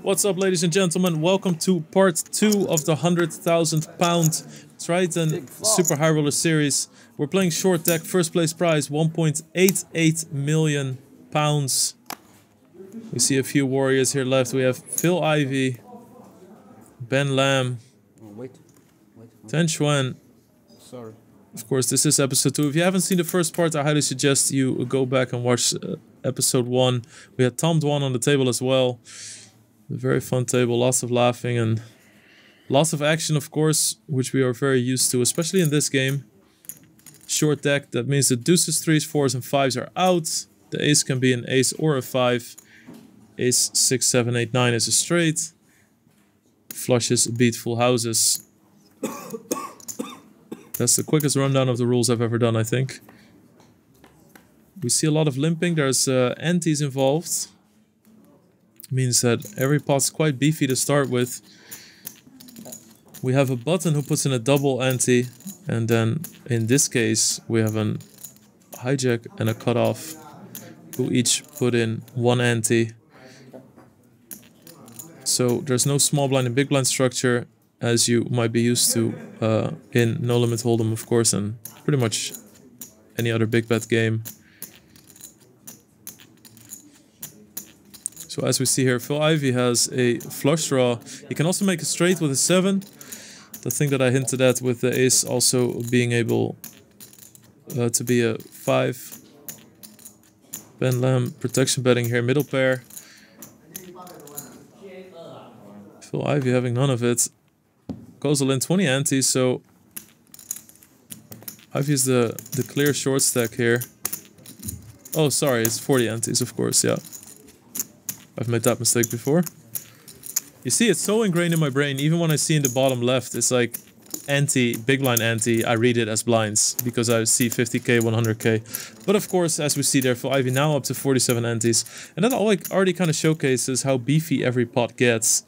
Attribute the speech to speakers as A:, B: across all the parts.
A: What's up, ladies and gentlemen? Welcome to part 2 of the £100,000 Triton Super High Roller Series. We're playing short deck, first place prize £1.88 million. We see a few warriors here left. We have Phil Ivey, Ben Lam, Ten Xuan.
B: Sorry.
A: Of course, this is episode 2. If you haven't seen the first part, I highly suggest you go back and watch episode 1. We had Tom Dwan on the table as well. A very fun table, lots of laughing and lots of action, of course, which we are very used to, especially in this game. Short deck, that means the deuces, 3s, 4s, and 5s are out. The ace can be an ace or a 5. Ace, 6, 7, 8, 9 is a straight. Flushes beat full houses. That's the quickest rundown of the rules I've ever done, I think. We see a lot of limping. There's antes involved. Means that every pot's quite beefy to start with. We have a button who puts in a double ante, and then in this case we have an hijack and a cutoff who each put in one ante. So there's no small blind and big blind structure as you might be used to in No Limit Hold'em, of course, and pretty much any other big bet game. So as we see here, Phil Ivey has a flush draw. He can also make a straight with a 7. The thing that I hinted at with the ace also being able to be a 5. Ben Lam protection betting here, middle pair. Phil Ivey having none of it. Goes all in 20 antes, so Ivey is the clear short stack here. Oh, sorry, it's 40 antes, of course, yeah. I've made that mistake before. You see, it's so ingrained in my brain, even when I see in the bottom left, it's like ante, big line ante, I read it as blinds, because I see 50k, 100k. But of course, as we see there, for Ivey now up to 47 antes. And that already kind of showcases how beefy every pot gets.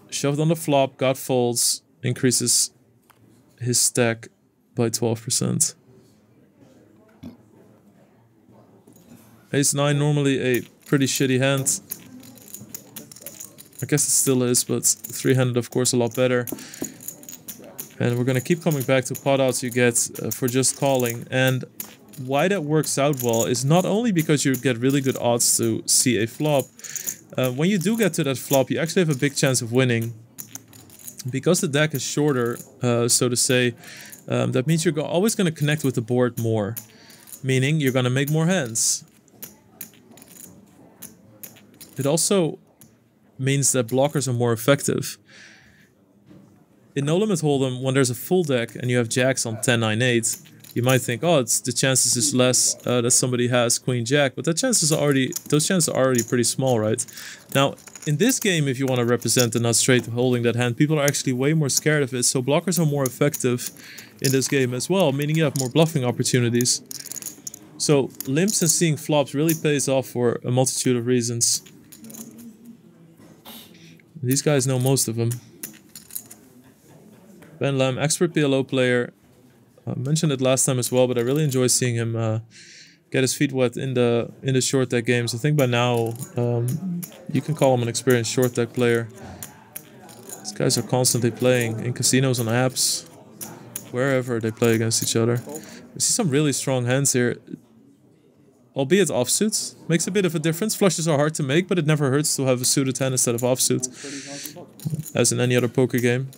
A: Shoved on the flop, got folds, increases his stack by 12%. Ace 9, normally a pretty shitty hand. I guess it still is, but three-handed, of course, a lot better. And we're going to keep coming back to pot outs you get for just calling. And why that works out well is not only because you get really good odds to see a flop. When you do get to that flop, you actually have a big chance of winning. Because the deck is shorter, so to say, that means you're always going to connect with the board more. Meaning you're going to make more hands. It also means that blockers are more effective. In No Limit Hold'em, when there's a full deck and you have jacks on 10, 9, 8, you might think, oh, the chances is less that somebody has Queen Jack, but those chances are already pretty small, right? Now, in this game, if you want to represent the nut straight holding that hand, people are actually way more scared of it, so blockers are more effective in this game as well, meaning you have more bluffing opportunities. So limps and seeing flops really pays off for a multitude of reasons. These guys know most of them. Ben Lam, expert PLO player. I mentioned it last time as well, but I really enjoy seeing him get his feet wet in the short deck games. I think by now you can call him an experienced short deck player. These guys are constantly playing in casinos, on apps, wherever they play against each other. We see some really strong hands here. Albeit offsuits. Makes a bit of a difference. Flushes are hard to make, but it never hurts to have a suited hand instead of offsuit. As in any other poker game.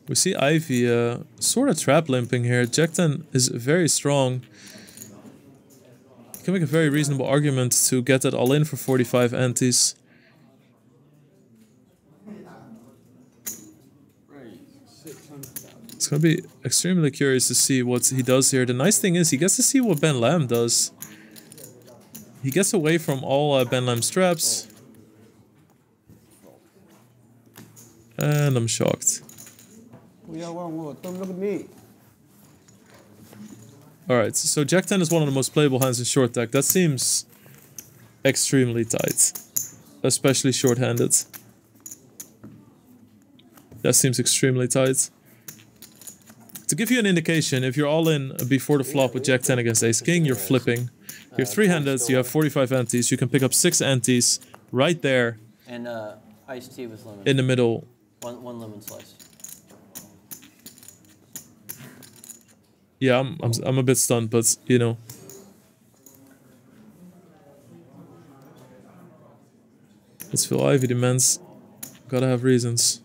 A: We see Ivey sort of trap limping here. Jack 10 is very strong. You can make a very reasonable argument to get that all in for 45 antes. It's going to be extremely curious to see what he does here. The nice thing is he gets to see what Ben Lam does. He gets away from all Ben Lam's traps. And I'm shocked. Alright, so Jack 10 is one of the most playable hands in short deck. That seems extremely tight. Especially short-handed. That seems extremely tight. To give you an indication, if you're all in before the flop with Jack 10 against Ace King, you're flipping. You're 3-handed, you have 45 antes. You can pick up 6 antes right there.
B: And iced tea with lemon.
A: In the middle.
B: One lemon slice.
A: Yeah, I'm a bit stunned, but you know. Let's feel Ivy demands. Gotta have reasons.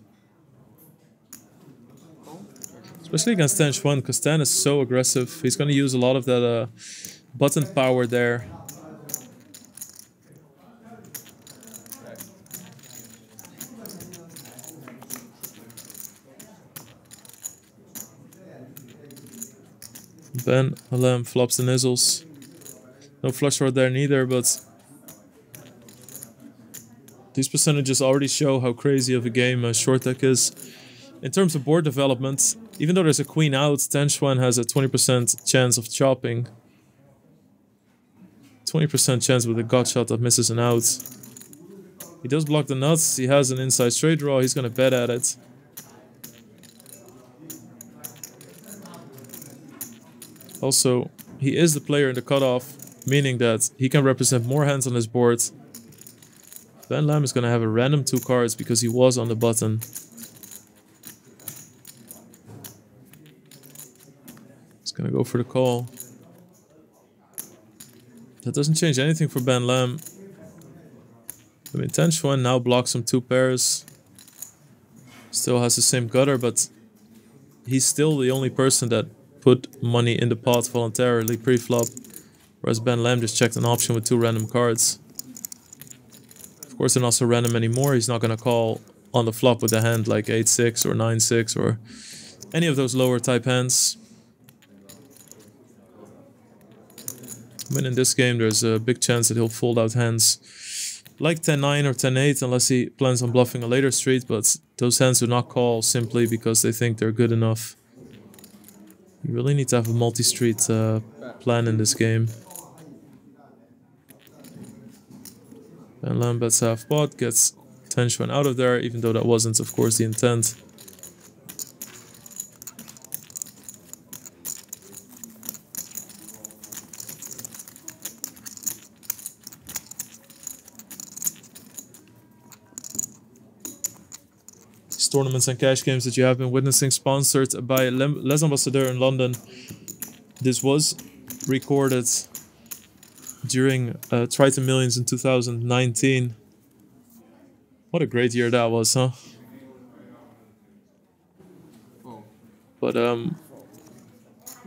A: Especially against Tan Xuan, because Tan is so aggressive. He's gonna use a lot of that button power there. Ben Alem flops the nizzles. No flush draw there neither, but these percentages already show how crazy of a game short deck is. In terms of board development, even though there's a queen out, Tan Xuan has a 20% chance of chopping. 20% chance with a gut shot that misses an out. He does block the nuts, he has an inside straight draw, he's gonna bet at it. Also, he is the player in the cutoff, meaning that he can represent more hands on his board. Van Lam is going to have a random 2 cards because he was on the button. He's going to go for the call. That doesn't change anything for Ben Lam. I mean, Tan Xuan now blocks him 2 pairs. Still has the same gutter, but he's still the only person that put money in the pot voluntarily pre-flop, whereas Ben Lam just checked an option with 2 random cards. Of course, they're not so random anymore. He's not going to call on the flop with a hand like 8-6 or 9-6 or any of those lower type hands. I mean, in this game, there's a big chance that he'll fold out hands like 10-9 or 10-8 unless he plans on bluffing a later street, but those hands do not call simply because they think they're good enough. You really need to have a multi-street plan in this game. And Lam bets half pot, gets Tan Xuan out of there, even though that wasn't, of course, the intent. These tournaments and cash games that you have been witnessing, sponsored by Les Ambassadeurs in London. This was recorded during Triton Millions in 2019. What a great year that was, huh? But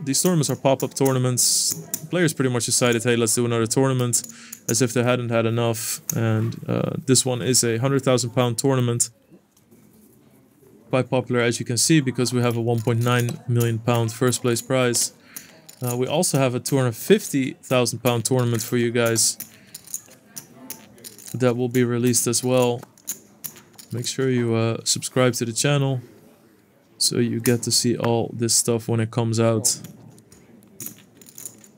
A: these tournaments are pop-up tournaments. Players pretty much decided, hey, let's do another tournament, as if they hadn't had enough. And this one is a £100,000 tournament. Quite popular, as you can see, because we have a £1.9 million first place prize. We also have a £250,000 tournament for you guys that will be released as well. Make sure you subscribe to the channel so you get to see all this stuff when it comes out.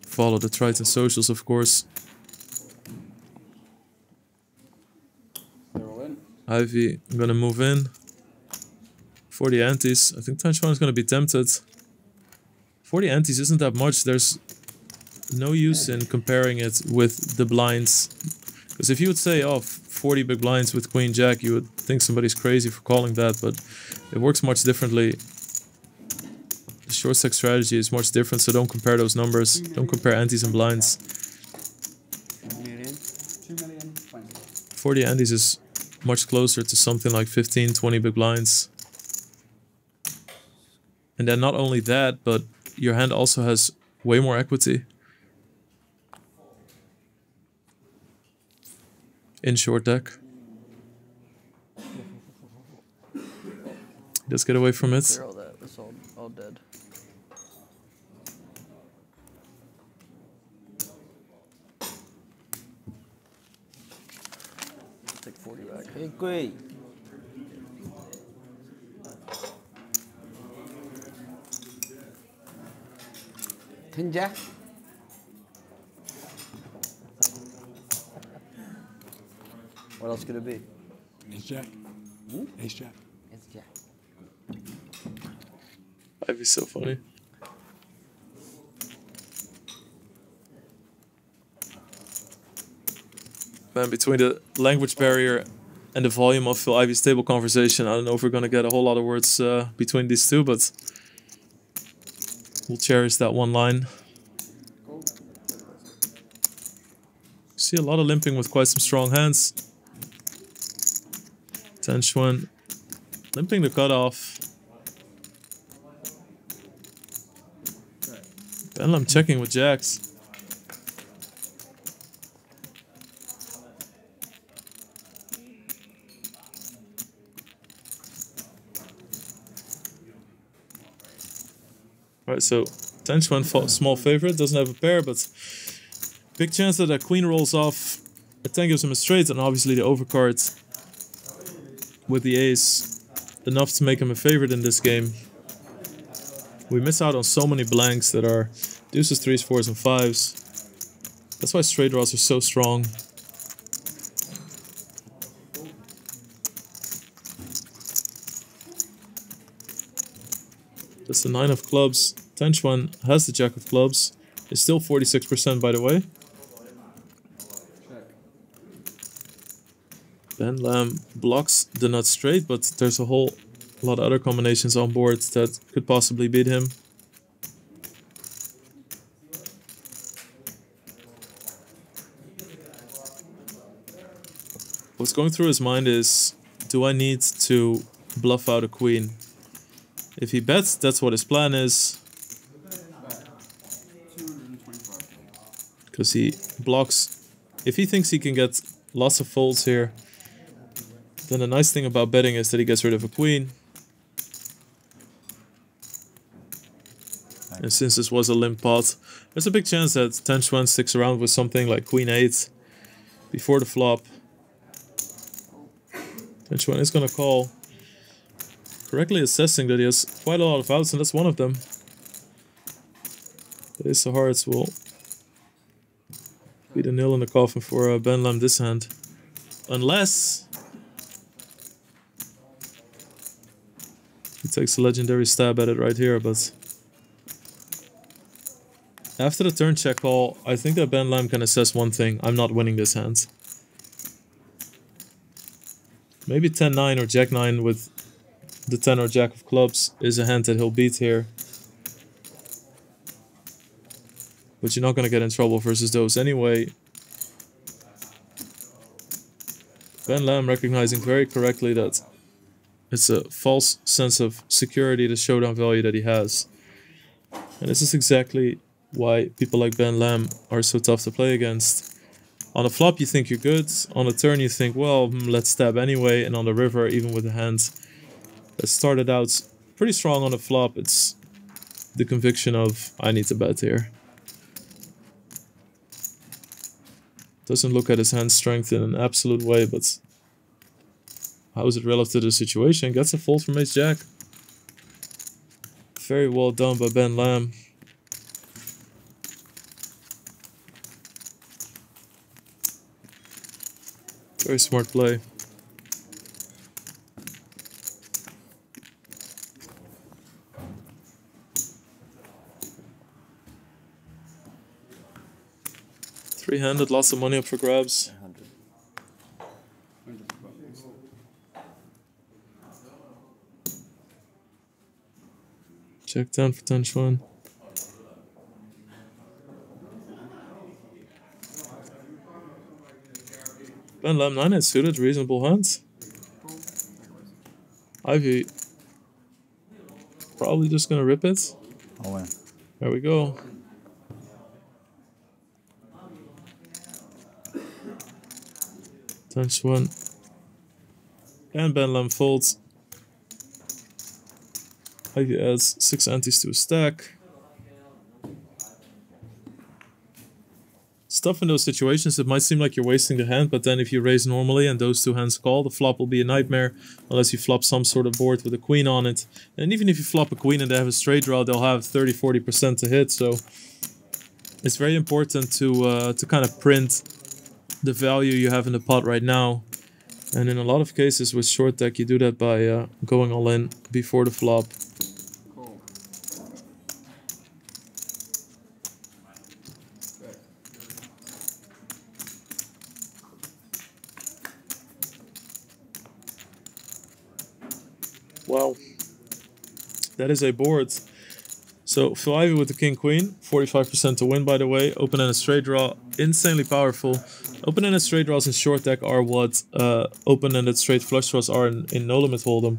A: Follow the Triton socials, of course. Ivy, I'm gonna move in for the antes. I think Tan Xuan is gonna be tempted. 40 antes isn't that much. There's no use in comparing it with the blinds. Because if you would say, oh, 40 big blinds with Queen Jack, you would think somebody's crazy for calling that, but it works much differently. The short stack strategy is much different, so don't compare those numbers. Don't compare antes and blinds. 40 antes is much closer to something like 15, 20 big blinds. And then not only that, but your hand also has way more equity in short deck. Just get away from it.
B: Clear all that. That's all dead. Take 40 back. Hey, great. Jack. What else could it be?
C: Ace Jack.
B: Hmm?
C: Ace Jack.
B: It's Jack.
A: That'd be so funny. Man, between the language barrier and the volume of Phil Ivy's table conversation, I don't know if we're going to get a whole lot of words between these two, but we'll cherish that one line. See a lot of limping with quite some strong hands. Tenchuan limping the cutoff. Ben checking with jacks. Alright, so Tenchuan small favorite, doesn't have a pair, but big chance that a queen rolls off. A 10 gives him a straight, and obviously the overcard with the ace, enough to make him a favorite in this game. We miss out on so many blanks that are deuces, threes, fours, and fives. That's why straight draws are so strong. That's the 9 of clubs. Tenchuan has the jack of clubs. It's still 46% by the way. Ben Lam blocks the nut straight, but there's a whole lot of other combinations on board that could possibly beat him. What's going through his mind is, do I need to bluff out a queen? If he bets, that's what his plan is. Because he blocks. If he thinks he can get lots of folds here, then the nice thing about betting is that he gets rid of a queen. And since this was a limp pot, there's a big chance that Tenchuan sticks around with something like queen 8 before the flop. Tenchuan is going to call, correctly assessing that he has quite a lot of outs, and that's one of them. The ace of hearts will be the nail in the coffin for Ben Lam this hand. Unless he takes a legendary stab at it right here, but after the turn check call, I think that Ben Lam can assess one thing: I'm not winning this hand. Maybe 10-9 or Jack-9 with the 10 or Jack of clubs is a hand that he'll beat here. But you're not going to get in trouble versus those anyway. Ben Lam recognizing very correctly that it's a false sense of security, the showdown value that he has. And this is exactly why people like Ben Lam are so tough to play against. On the flop you think you're good, on the turn you think, well, let's stab anyway, and on the river, even with the hand that started out pretty strong on the flop, it's the conviction of, I need to bet here. Doesn't look at his hand strength in an absolute way, but how is it relative to the situation? Gets a fold from ace-jack. Very well done by Ben Lam. Very smart play. Three-handed, lots of money up for grabs. Check down for Tenchuan. Ben Lam 9 suited, reasonable hands. Ivy probably just gonna rip it.
B: All in.
A: There we go. Tenchuan and Ben Lam folds. Ivy adds 6 antes to a stack. It's tough in those situations. It might seem like you're wasting the hand, but then if you raise normally and those two hands call, the flop will be a nightmare unless you flop some sort of board with a queen on it. And even if you flop a queen and they have a straight draw, they'll have 30-40% to hit. So it's very important to kind of print the value you have in the pot right now. And in a lot of cases with short deck, you do that by going all in before the flop. Wow. That is a board. So Phil Ivey with the king queen, 45% to win, by the way. Open and a straight draw, insanely powerful. Open-ended straight draws in short deck are what open-ended straight flush draws are in no limit hold'em,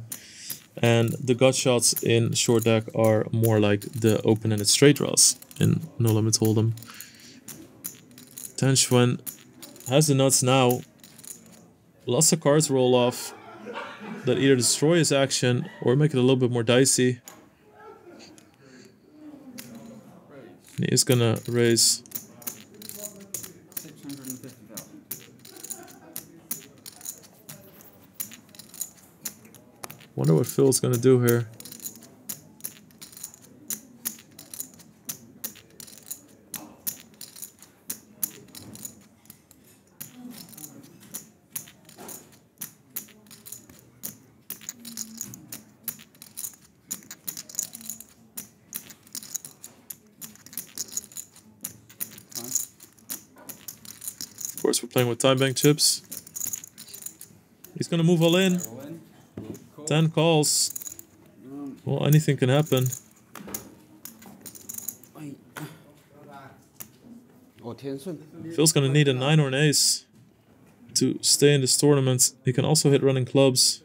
A: and the gut shots in short deck are more like the open-ended straight draws in no limit hold'em. Tan Xuan has the nuts now. Lots of cards roll off that either destroy his action or make it a little bit more dicey. And he is gonna raise. Wonder what Phil's gonna do here. Of course, we're playing with time bank chips. He's gonna move all in. 10 calls. Well, anything can happen. Phil's gonna need a 9 or an ace to stay in this tournament. He can also hit running clubs.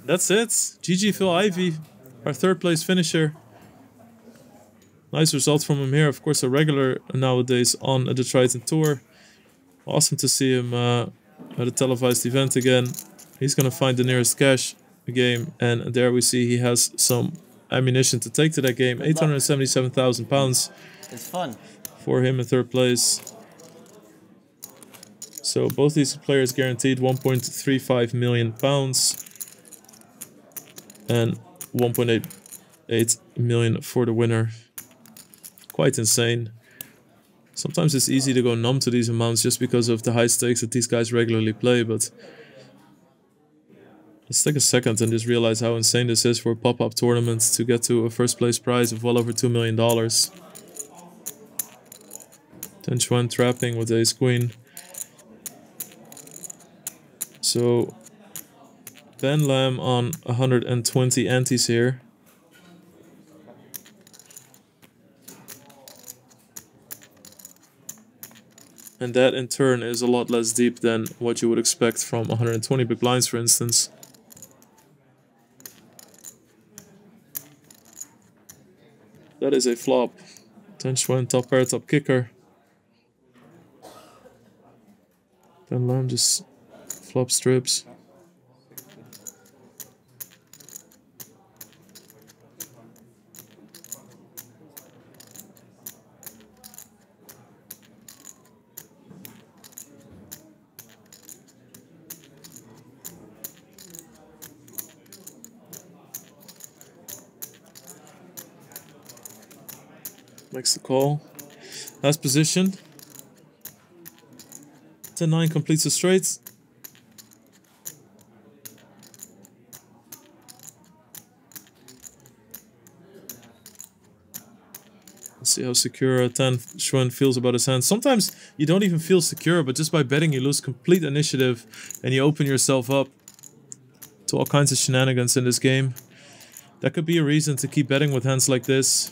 A: That's it. GG Phil Ivey, our third place finisher. Nice result from him here. Of course, a regular nowadays on the Triton Tour. Awesome to see him at a televised event again. He's going to find the nearest cash game. And there we see he has some ammunition to take to that game. £877,000.
B: It's fun.
A: For him in third place. So both these players guaranteed £1.35 million. And 1.88 million for the winner. Quite insane. Sometimes it's easy to go numb to these amounts just because of the high stakes that these guys regularly play, but let's take a second and just realize how insane this is for a pop-up tournament to get to a first place prize of well over $2 million. Tan Xuan trapping with ace queen. So Ben Lam on 120 antes here. And that in turn is a lot less deep than what you would expect from 120 big blinds, for instance. That is a flop. Tan Xuan top pair, top kicker. Ben Lam just flop strips. Makes the call. Last position. 10-9 completes the straight. Let's see how secure Tan Xuan feels about his hand. Sometimes you don't even feel secure, but just by betting you lose complete initiative and you open yourself up to all kinds of shenanigans in this game. That could be a reason to keep betting with hands like this.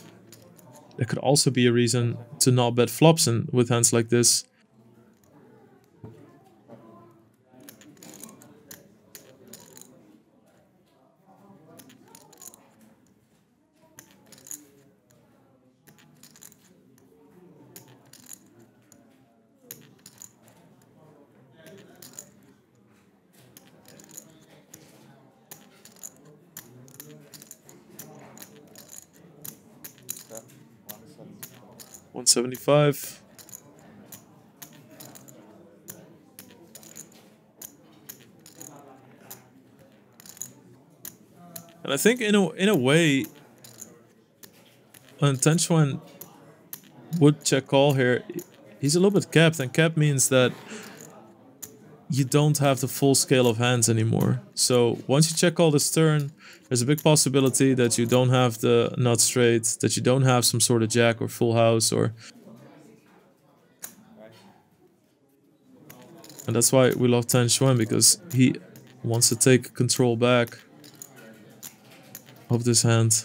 A: That could also be a reason to not bet flops with hands like this. $175. And I think in a way, when Tan Xuan would check call here, he's a little bit capped, and cap means that you don't have the full scale of hands anymore. So once you check all this turn, there's a big possibility that you don't have the nut straight, that you don't have some sort of jack or full house, or... And that's why we love Tan Xuan, because he wants to take control back of this hand.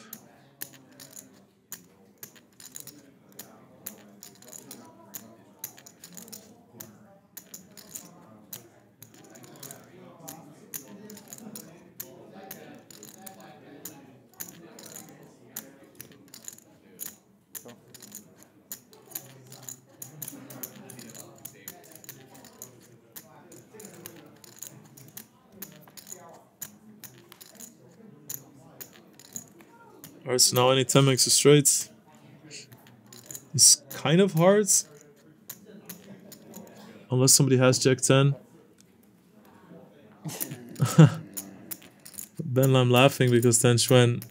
A: Alright, so now anytime makes a straight. It's kind of hard. Unless somebody has Jack 10. Ben Lam laughing because Tan Xuan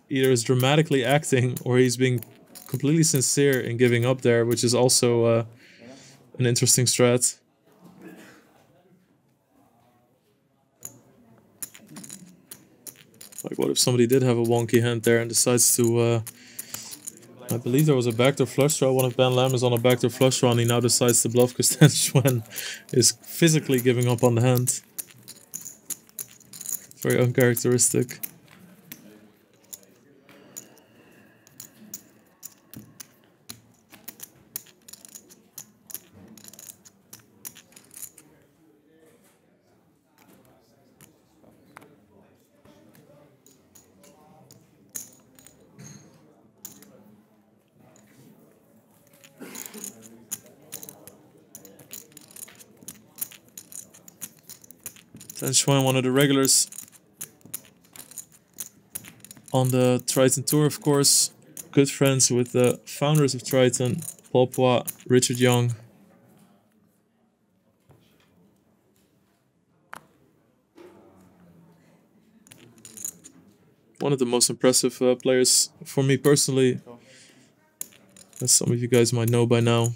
A: either is dramatically acting or he's being completely sincere in giving up there, which is also an interesting strat. Like, what if somebody did have a wonky hand there and decides to... I believe there was a backdoor flush draw. One of Ben Lam is on a backdoor flush draw and he now decides to bluff because Tan Xuan is physically giving up on the hand. Very uncharacteristic. Tan Xuan, one of the regulars on the Triton Tour, of course. Good friends with the founders of Triton, Paul Poit, Richard Young. One of the most impressive players for me personally. As some of you guys might know by now,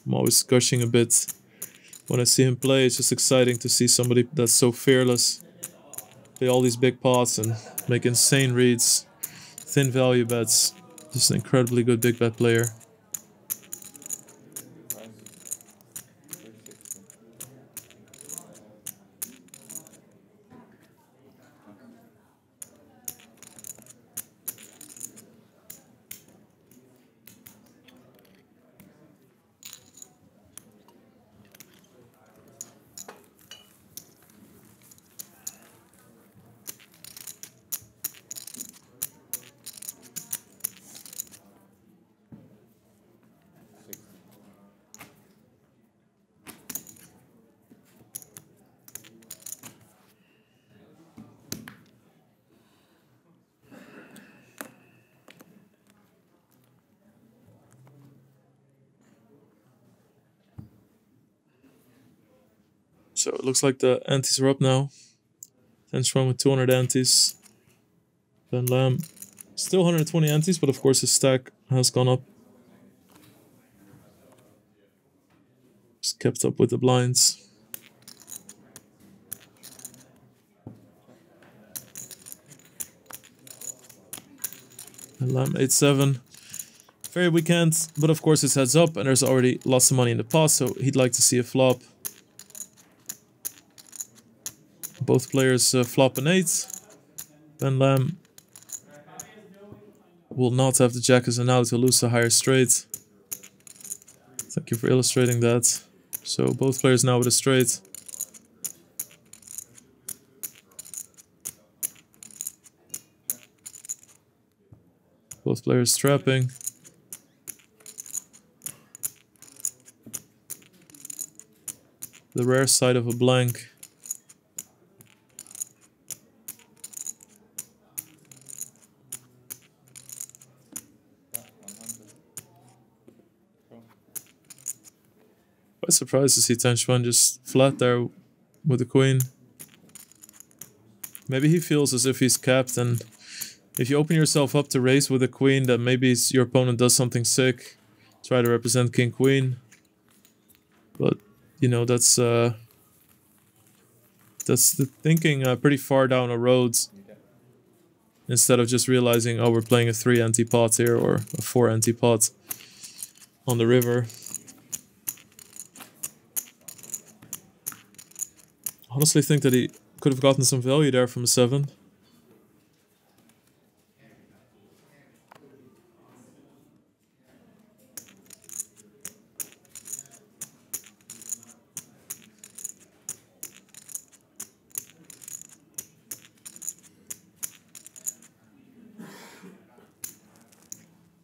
A: I'm always gushing a bit when I see him play. It's just exciting to see somebody that's so fearless play all these big pots and make insane reads, thin value bets. Just an incredibly good big bet player. So it looks like the antes are up now. Tan Xuan with 200 antes. Ben Lam still 120 antes, but of course his stack has gone up. Just kept up with the blinds. Ben Lam 8-7. Very weak hand, but of course it's heads up and there's already lots of money in the pot, so he'd like to see a flop. Both players flop an 8. Ben Lam will not have the jack as an out to lose a higher straight. Thank you for illustrating that. So both players now with a straight. Both players trapping. The rare side of a blank. Quite surprised to see Tan Xuan just flat there with the queen. Maybe he feels as if he's capped, and if you open yourself up to raise with a queen, that maybe your opponent does something sick. Try to represent king queen. But, you know, that's That's the thinking pretty far down a road. Instead of just realizing, oh, we're playing a 3 anti-pot here or a 4 anti-pot on the river. Honestly, think that he could have gotten some value there from a 7.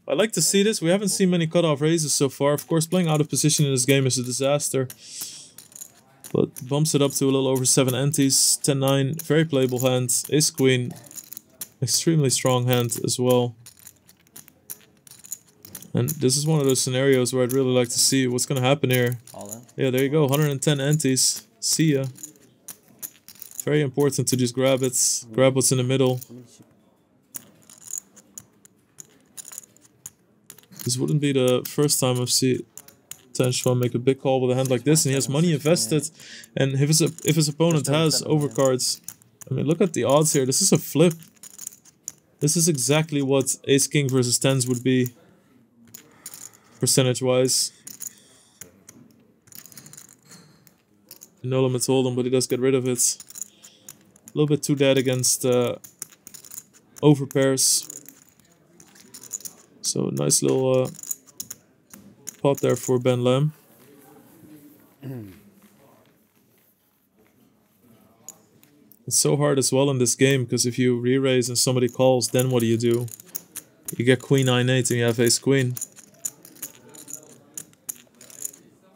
A: I like to see this. We haven't seen many cutoff raises so far. Of course, playing out of position in this game is a disaster. But bumps it up to a little over 7 antes. 10-9, very playable hand. Ace-Queen, extremely strong hand as well. And this is one of those scenarios where I'd really like to see what's going to happen here.
B: All in.
A: Yeah, there you go. 110 antes. See ya. Very important to just grab it. Grab what's in the middle. This wouldn't be the first time I've seen Tenchuan make a big call with a hand like this, and he has money invested. And if his opponent has overcards, I mean, look at the odds here. This is a flip. This is exactly what Ace King versus 10s would be, percentage-wise. No limit hold him, but he does get rid of it. A little bit too dead against overpairs. So nice little pot there for Ben Lam. It's so hard as well in this game, because if you re-raise and somebody calls, then what do? You get Queen 9-8 and you have Ace Queen.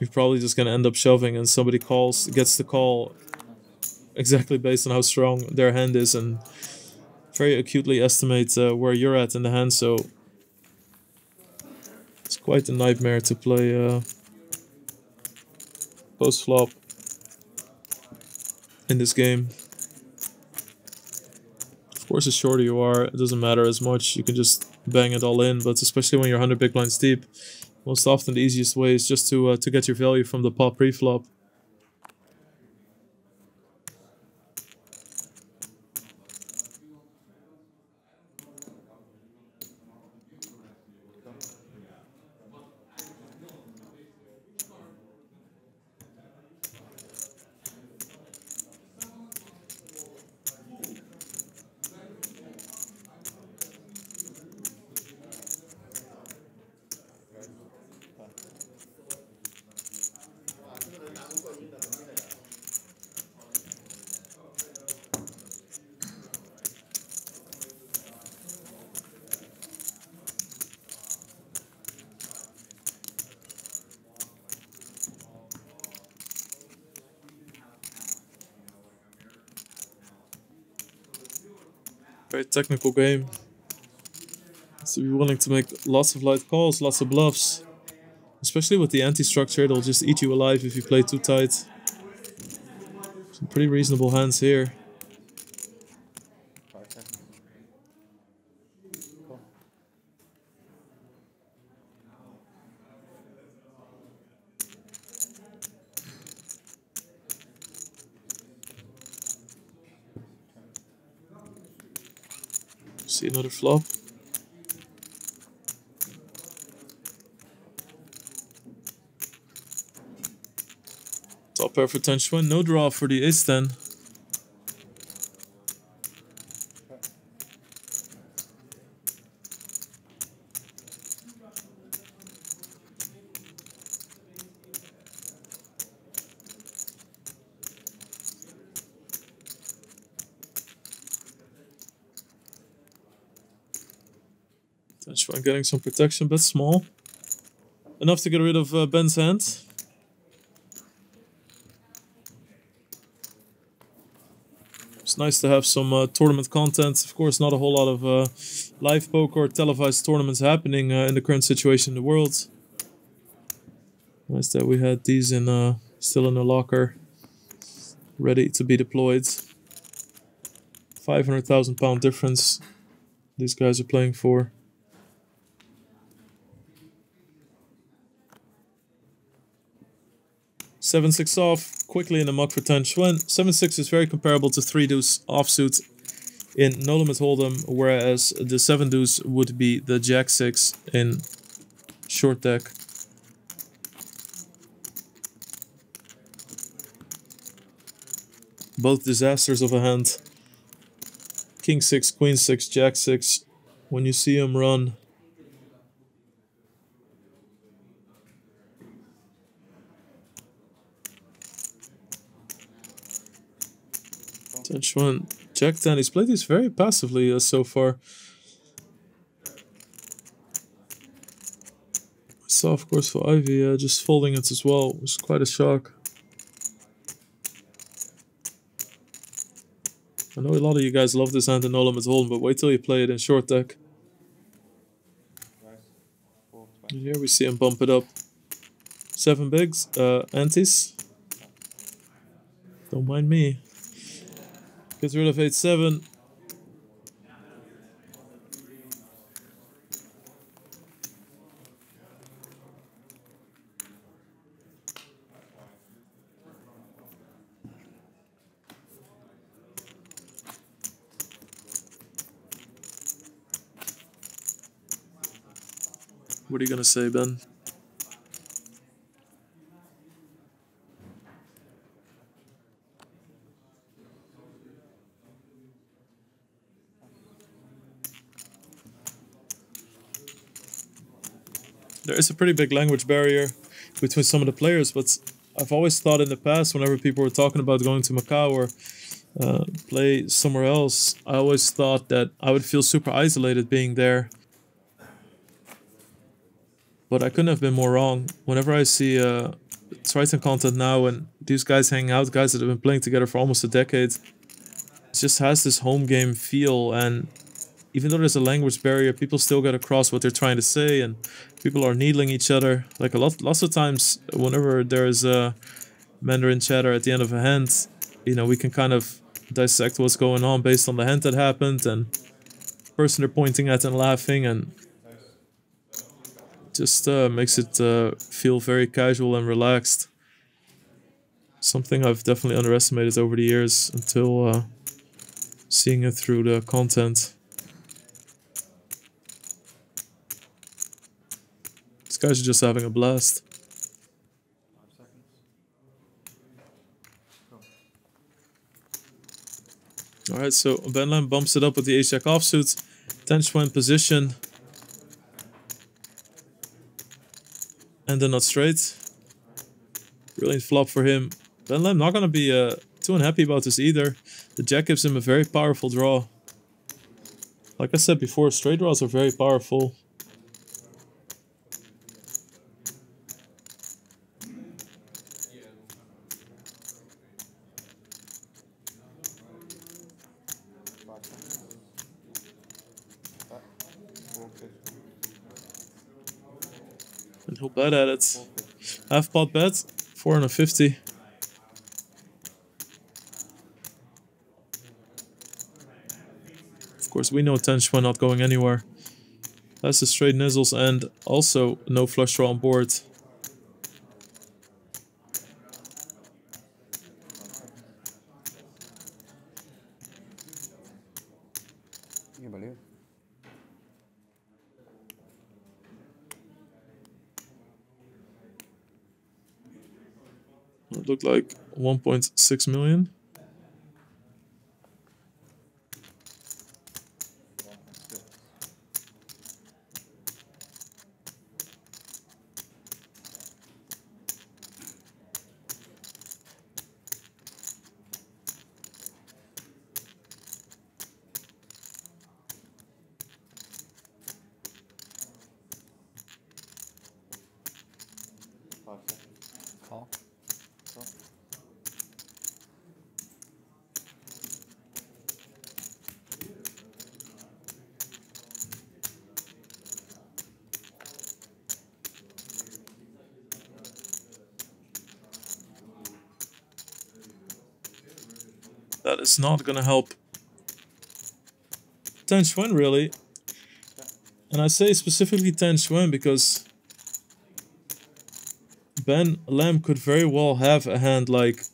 A: You're probably just gonna end up shoving, and somebody gets the call exactly based on how strong their hand is, and very acutely estimate where you're at in the hand. So it's quite a nightmare to play post-flop in this game. Of course, the shorter you are, it doesn't matter as much. You can just bang it all in, but especially when you're 100 big blinds deep, most often the easiest way is just to get your value from the pot pre-flop. Very technical game. So you're willing to make lots of light calls, lots of bluffs. Especially with the anti-structure, it'll just eat you alive if you play too tight. Some pretty reasonable hands here. See another flop. Top pair for Tenchuan, no draw for the ace-10. Tenchuan getting some protection, but small. Enough to get rid of Ben's hand. It's nice to have some tournament content. Of course, not a whole lot of live poker or televised tournaments happening in the current situation in the world. Nice that we had these in still in the locker, ready to be deployed. £500,000 difference these guys are playing for. 7-6 off, quickly in the muck for 10 Schwen. 7-6 is very comparable to 3 deuce offsuit in no limit hold'em, whereas the 7 deuce would be the Jack 6 in short deck. Both disasters of a hand. King 6, Queen 6, Jack 6. When you see him run, Schwen, Jack 10. He's played these very passively so far. I saw, of course, for Ivy just folding it as well. It was quite a shock. I know a lot of you guys love this hand in no limit hold'em, but wait till you play it in short deck. And here we see him bump it up. 7 bigs, antes. Don't mind me. Gets rid of 8-7. What are you gonna say, Ben? There is a pretty big language barrier between some of the players, but I've always thought in the past, whenever people were talking about going to Macau or play somewhere else, I always thought that I would feel super isolated being there. But I couldn't have been more wrong. Whenever I see Triton content now and these guys hang out, guys that have been playing together for almost a decade, it just has this home game feel, and even though there's a language barrier, people still get across what they're trying to say, and people are needling each other. Like lots of times, whenever there's a Mandarin chatter at the end of a hand, you know, we can kind of dissect what's going on based on the hand that happened and the person they're pointing at and laughing, and just makes it feel very casual and relaxed. Something I've definitely underestimated over the years until seeing it through the content. These guys are just having a blast. Alright, so Ben Lam bumps it up with the ace-jack offsuit. 10 Schwen position. And then not straight. Brilliant flop for him. Ben Lam not going to be too unhappy about this either. The jack gives him a very powerful draw. Like I said before, straight draws are very powerful. And he'll bet at it. Half pot bet, 450. Of course, we know 10 Schwen not going anywhere. That's the straight nizzles and also no flush draw on board. It looked like 1.6 million.
B: Call.
A: That is not going to help 10 Schwen really. And I say specifically 10 Schwen because Ben Lamb could very well have a hand like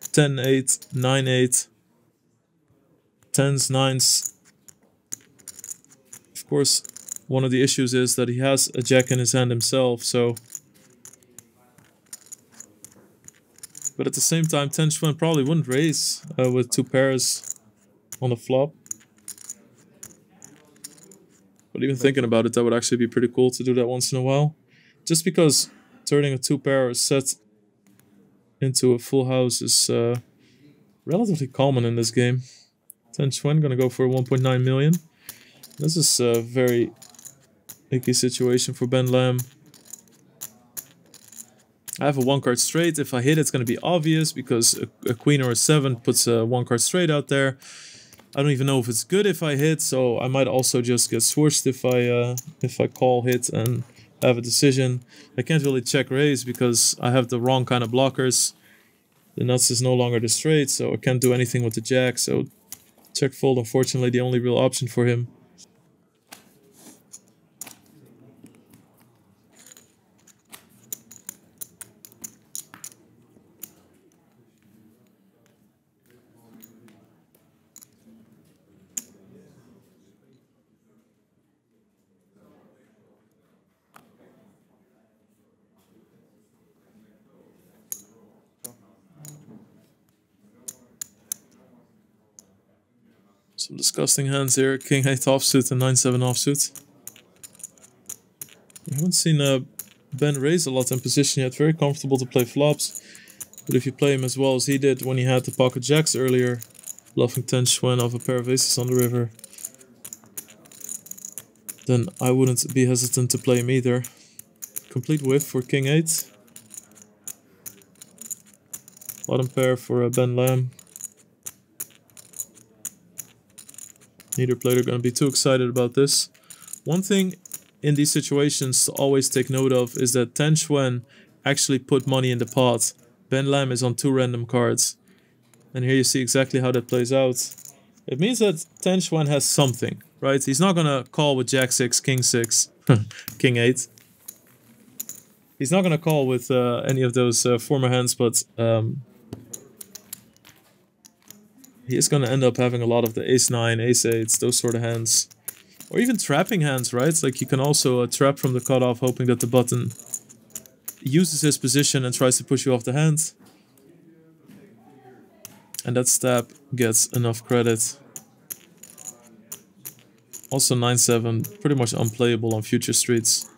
A: 10-8, 9-8, 10s, 9s. Of course, one of the issues is that he has a jack in his hand himself, so... But at the same time, 10-20 probably wouldn't raise with 2 pairs on the flop. But even thinking about it, that would actually be pretty cool to do that once in a while. Just because turning a 2-pair set into a full house is relatively common in this game. 10-20, gonna go for 1.9 million. This is a very icky situation for Ben Lamb. I have a 1-card straight. If I hit, it's going to be obvious because a queen or a 7 puts a 1-card straight out there. I don't even know if it's good if I hit, so I might also just get swooshed if I call, hit, and have a decision. I can't really check raise because I have the wrong kind of blockers. The nuts is no longer the straight, so I can't do anything with the jack. So check fold, unfortunately, the only real option for him. Some disgusting hands here. King 8 offsuit and 9-7 offsuit. We haven't seen Ben raise a lot in position yet. Very comfortable to play flops. But if you play him as well as he did when he had the pocket jacks earlier, bluffing 10-20 off a pair of aces on the river, then I wouldn't be hesitant to play him either. Complete whiff for King 8. Bottom pair for Ben Lamb. Neither player going to be too excited about this. One thing in these situations to always take note of is that 10-20 actually put money in the pot. Ben Lamb is on 2 random cards. And here you see exactly how that plays out. It means that 10-20 has something, right? He's not going to call with Jack 6, King 6, King 8. He's not going to call with any of those former hands, but he is going to end up having a lot of the ace-9, ace-8, those sort of hands. Or even trapping hands, right? It's like you can also trap from the cutoff, hoping that the button uses his position and tries to push you off the hand. And that stab gets enough credit. Also 9-7, pretty much unplayable on future streets.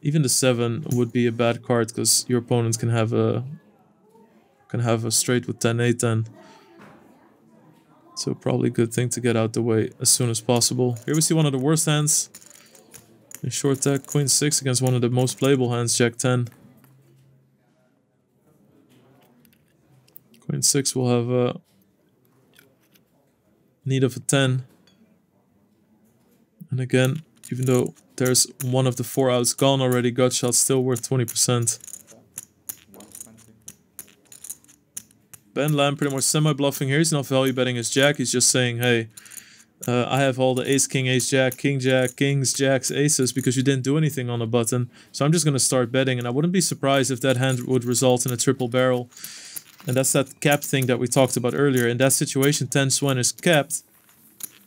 A: Even the 7 would be a bad card because your opponent can have a straight with 10-8 then. So probably a good thing to get out the way as soon as possible. Here we see one of the worst hands. In short deck, Queen 6 against one of the most playable hands, Jack 10. Queen 6 will have a need of a 10. And again, even though there's one of the 4 outs gone already, gut shot's still worth 20%. Ben Lamb pretty much semi-bluffing here. He's not value betting his jack. He's just saying, hey, I have all the ace, king, ace, jack, kings, jacks, aces because you didn't do anything on the button. So I'm just going to start betting. And I wouldn't be surprised if that hand would result in a triple barrel. And that's that cap thing that we talked about earlier. In that situation, 10-20 is capped.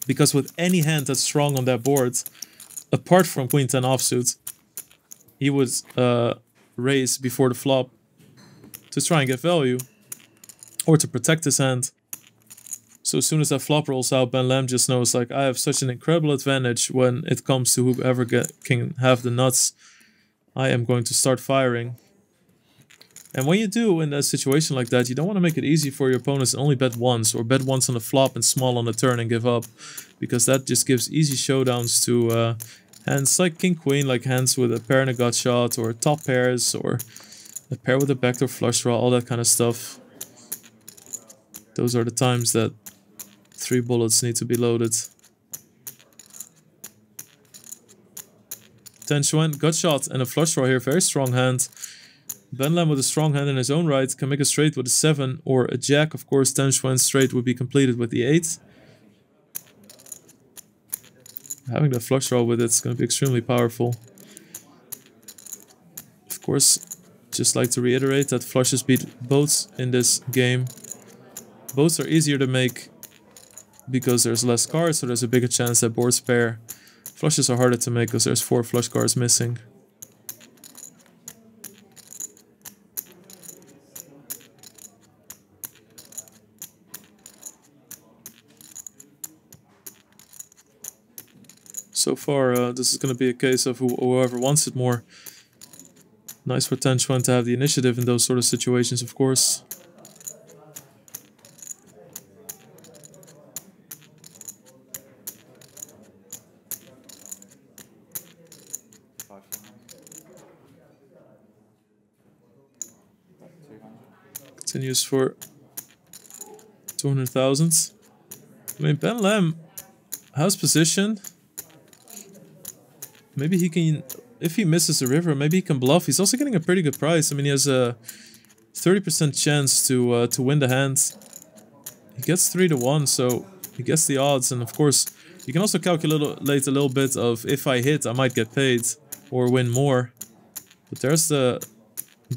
A: Because with any hand that's strong on that board, apart from Queen 10 offsuit, he would raise before the flop to try and get value. Or to protect his hand. So as soon as that flop rolls out, Ben Lamb just knows, like, I have such an incredible advantage when it comes to whoever can have the nuts. I am going to start firing. And when you do in a situation like that, you don't want to make it easy for your opponents and only bet once. Or bet once on the flop and small on the turn and give up. Because that just gives easy showdowns to hands like King Queen, like hands with a pair and a gut shot, or top pairs, or a pair with a backdoor flush draw, all that kind of stuff. Those are the times that 3 bullets need to be loaded. 10-20, gut shot and a flush draw here, very strong hand. Ben Lamb with a strong hand in his own right can make a straight with a 7 or a jack. Of course, 10-20 straight would be completed with the 8. Having that flush draw with it's going to be extremely powerful. course, just like to reiterate that flushes beat boats in this game. Boats are easier to make because there's less cards, so there's a bigger chance that boards pair. Flushes are harder to make because there's 4 flush cards missing. So far, this is going to be a case of whoever wants it more. Nice for Tan Chuan to have the initiative in those sort of situations, of course. Continues for 200,000. I mean, Ben Lam has position. Maybe he can, if he misses the river, maybe he can bluff. He's also getting a pretty good price. I mean, he has a 30% chance to win the hand. He gets 3 to 1, so he gets the odds. And of course, you can also calculate a little bit of if I hit, I might get paid or win more. But there's the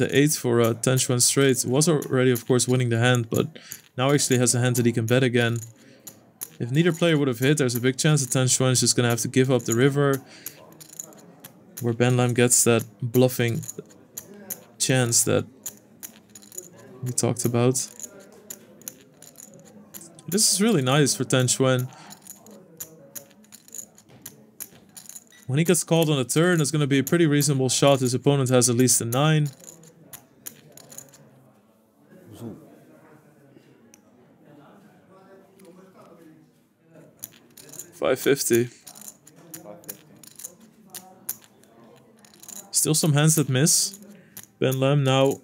A: 8 for Tan Chuan straight. Was already, of course, winning the hand, but now actually has a hand that he can bet again. If neither player would have hit, there's a big chance that Tan Chuan is just going to have to give up the river, where Ben Lam gets that bluffing chance that we talked about. This is really nice for Tan Chuan. When he gets called on a turn, it's going to be a pretty reasonable shot. His opponent has at least a 9. $550. Still some hands that miss. Ben Lam now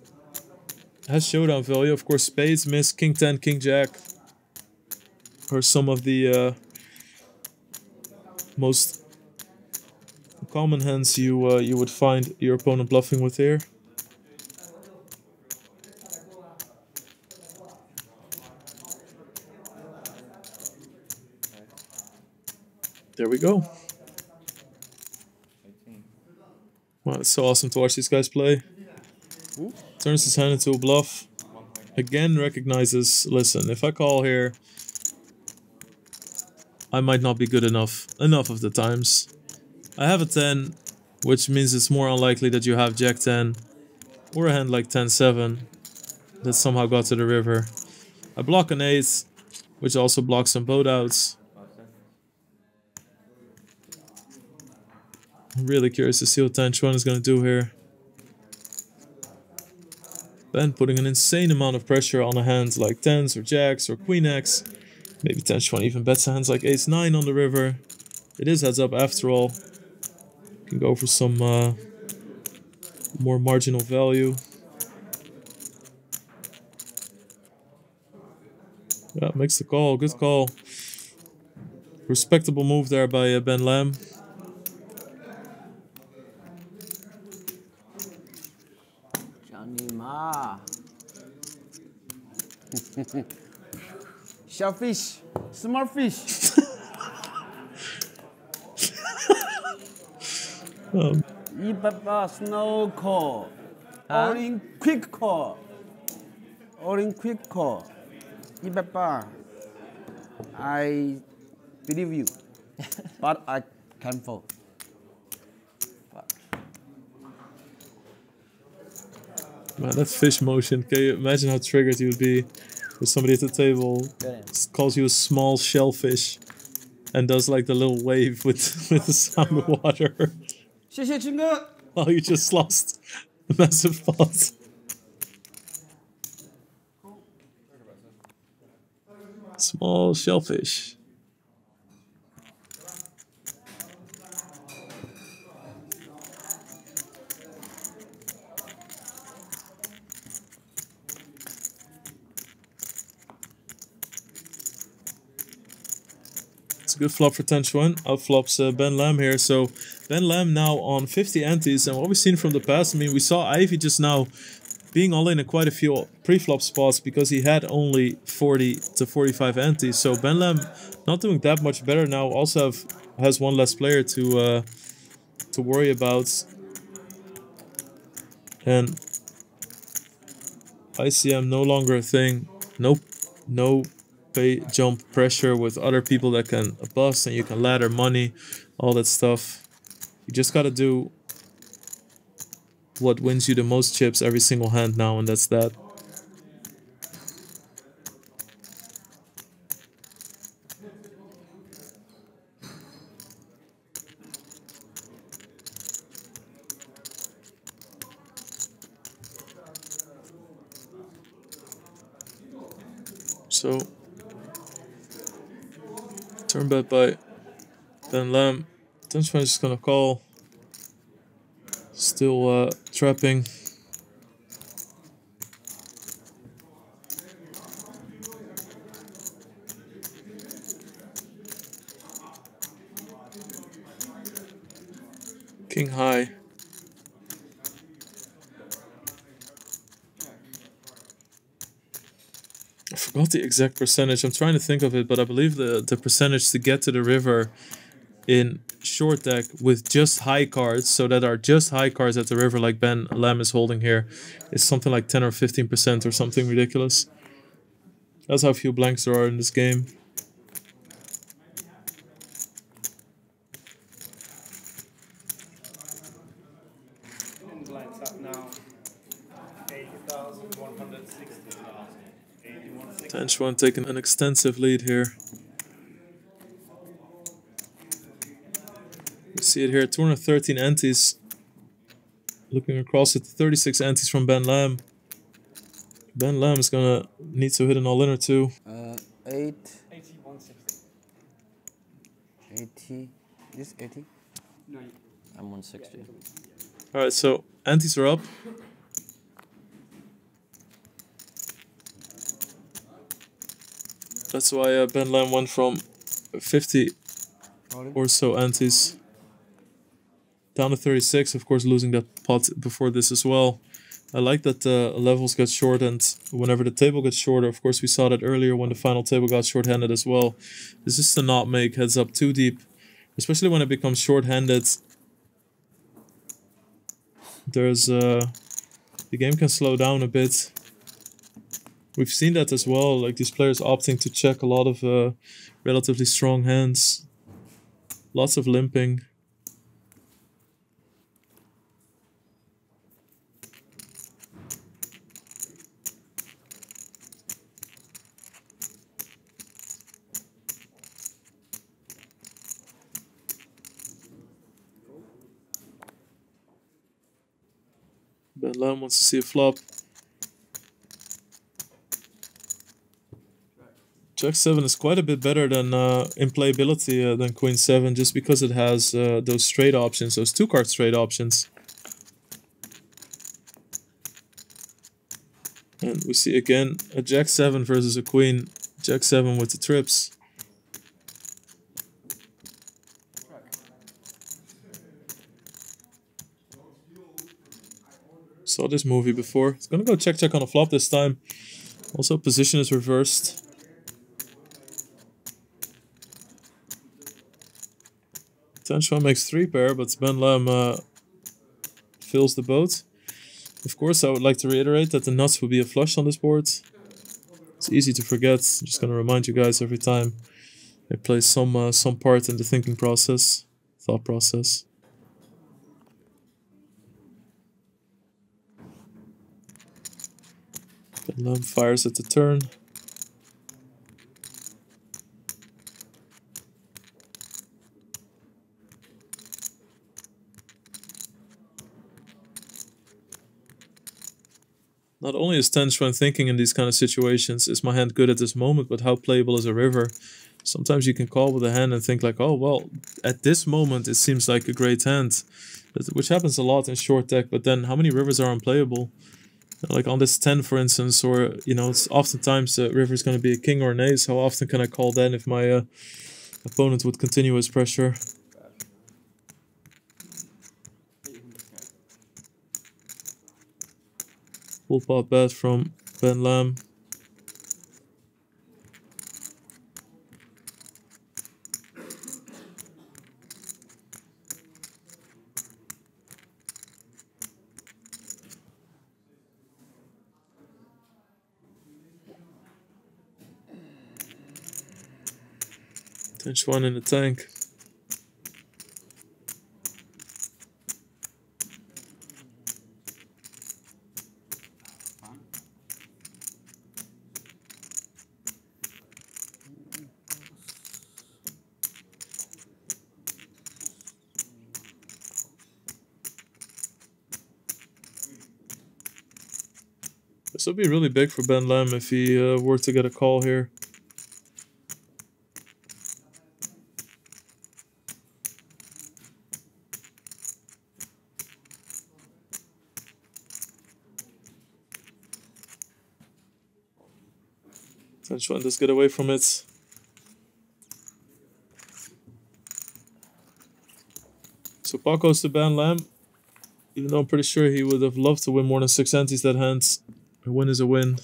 A: has showdown value. Of course, spades miss. King 10, King Jack are some of the most common hands you would find your opponent bluffing with here. There we go. Wow, it's so awesome to watch these guys play. Turns his hand into a bluff. Again recognizes, listen, if I call here, I might not be good enough of the times. I have a 10, which means it's more unlikely that you have Jack 10 or a hand like 10-7 that somehow got to the river. I block an 8, which also blocks some boat outs. I'm really curious to see what Tan Chuan is going to do here. Ben putting an insane amount of pressure on a hand like 10s or Jacks or Queen X. Maybe Tan Chuan even bets hands like Ace-9 on the river. It is heads up after all. Can go for some more marginal value. Yeah, makes the call. Good call. Respectable move there by Ben Lam.
B: Shellfish, small fish. Pepper, snow call, all in quick call, all in quick call. Pepper, I believe you, but I can fall.
A: Man, that fish motion, can you imagine how triggered you would be with somebody at the table calls you a small shellfish and does like the little wave with the sound of water. Oh, you just lost a massive pot. Small shellfish. It's a good flop for Tan Chuan. Outflops Ben Lam here. So Ben Lam now on 50 antes. And what we've seen from the past, I mean, we saw Ivy just now being all in quite a few pre-flop spots because he had only 40 to 45 antes. So Ben Lam not doing that much better now. Also has one less player to worry about. And ICM no longer a thing. No pay jump pressure with other people that can bust and you can ladder money, all that stuff. You just gotta do what wins you the most chips every single hand now, and that's that. So, turn bet by Ben Lam. Tension is just gonna call. Still trapping. King high. I forgot the exact percentage. I'm trying to think of it, but I believe the percentage to get to the river in short deck with just high cards, so that are just high cards at the river like Ben Lam is holding here, is something like 10 or 15% or something ridiculous. That's how few blanks there are in this game.
C: Blinds up now 80,160.
A: Tenchuan taking an extensive lead here. We see it here, 213 antes. Looking across at 36 antes from Ben Lam. Ben Lam is gonna need to hit an all-in or two.
B: 8.
C: 80, 160.
B: 80. This 80?
C: No,
D: I'm 160.
A: Alright, so antes are up. That's why Ben Lam went from 50 or so antes down to 36, of course losing that pot before this as well. I like that levels get short, and whenever the table gets shorter, of course we saw that earlier when the final table got short-handed as well. This is to not make heads up too deep, especially when it becomes short-handed. There's the game can slow down a bit. We've seen that as well, like these players opting to check a lot of relatively strong hands. Lots of limping. Ben Lam wants to see a flop. Jack 7 is quite a bit better than in playability than Queen 7, just because it has those straight options, those two-card straight options. And we see again a Jack 7 versus a Queen. Jack 7 with the trips. Saw this movie before. It's gonna go check on a flop this time. Also, position is reversed. Tenchuan makes 3 pair, but Ben Lam fills the boat. Of course, I would like to reiterate that the nuts will be a flush on this board. It's easy to forget. I'm just gonna remind you guys every time. It plays some part in the thinking process, thought process. Ben Lam fires at the turn. Not only is Tenchuan thinking in these kind of situations, is my hand good at this moment, but how playable is a river? Sometimes you can call with a hand and think like, oh, well, at this moment it seems like a great hand. Which happens a lot in short deck, but then how many rivers are unplayable? Like on this 10, for instance, or, you know, it's oftentimes the river is going to be a king or an ace. How often can I call then if my opponent would continue his pressure? Full pot bet from Ben Lam. 10-1 in the tank. This would be really big for Ben Lam if he were to get a call here. Tenchuan does get away from it. So pot goes to Ben Lam. Even though I'm pretty sure he would have loved to win more than 6 antes that hand. A win is a win.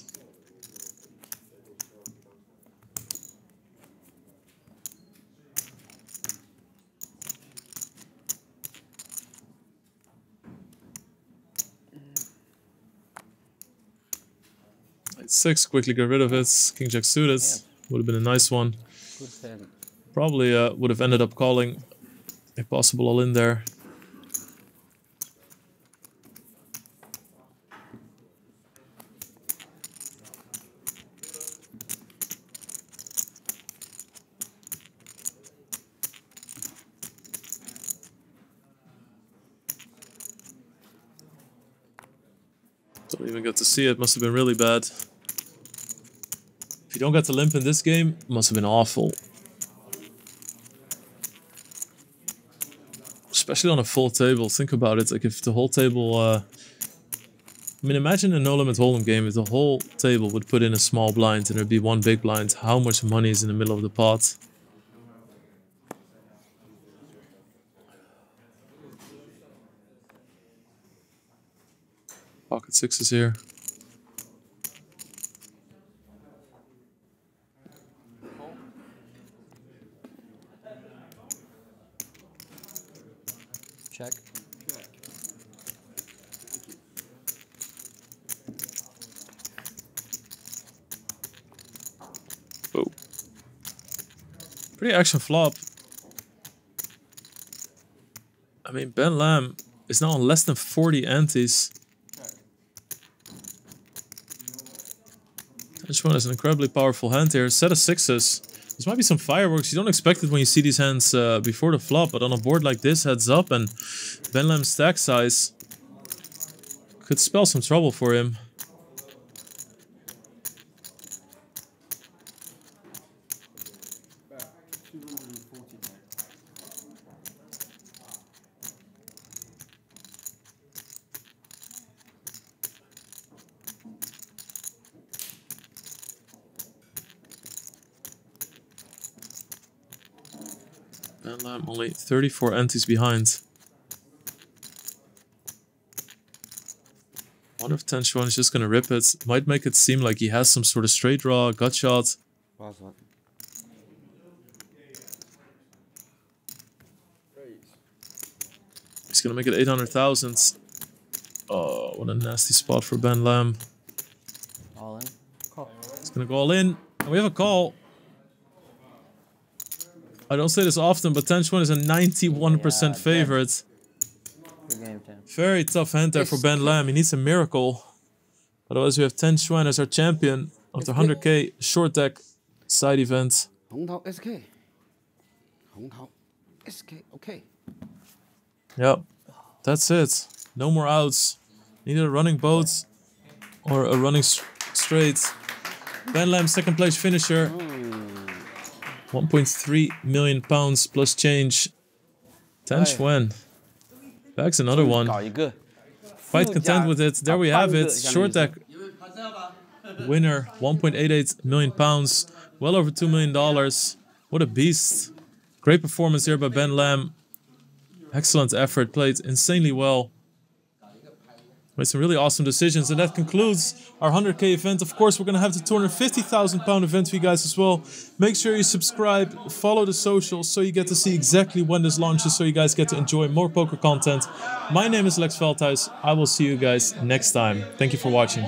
A: Knight 6, quickly get rid of it. King Jack suited. Would have been a nice one. Probably would have ended up calling a possible all in there. Don't even get to see it, must have been really bad. If you don't get to limp in this game, it must have been awful. Especially on a full table, think about it, like if the whole table... I mean, imagine a no-limit hold'em game if the whole table would put in a small blind and there'd be one big blind. How much money is in the middle of the pot? Pocket 6 is here.
B: Check.
A: Oh. Pretty action flop. I mean, Ben Lam is now on less than 40 antes. Tenchuan is an incredibly powerful hand here. Set of 6s. This might be some fireworks. You don't expect it when you see these hands before the flop, but on a board like this, heads up, and Ben Lam's stack size could spell some trouble for him. Ben Lam only 34 antes behind. I wonder if Tenchuan is just going to rip it. Might make it seem like he has some sort of straight draw, gut shot. He's going to make it 800,000. Oh, what a nasty spot for Ben Lam.
B: All in. Call.
A: He's going to go all in. And we have a call. I don't say this often, but Tenchuan is a 91% favorite.
B: Good game, Tim.
A: Very tough hand there for Ben Lam. He needs a miracle. Otherwise, we have Tenchuan as our champion of the 100k short deck side event.
B: 红桃 SK， 红桃 SK OK。
A: Yep, that's it. No more outs. Neither a running boat or a running straight. Ben Lam second place finisher. 1.3 million pounds plus change. Tenchuan bags another one. Quite content with it. There we have it. Short deck winner. 1.88 million pounds. Well over $2 million. What a beast. Great performance here by Ben Lam. Excellent effort. Played insanely well. Made some really awesome decisions, and that concludes our 100k event. Of course, we're going to have the 250,000 pound event for you guys as well. Make sure you subscribe, follow the socials, so you get to see exactly when this launches, so you guys get to enjoy more poker content. My name is Lex Veldhuis. I will see you guys next time. Thank you for watching.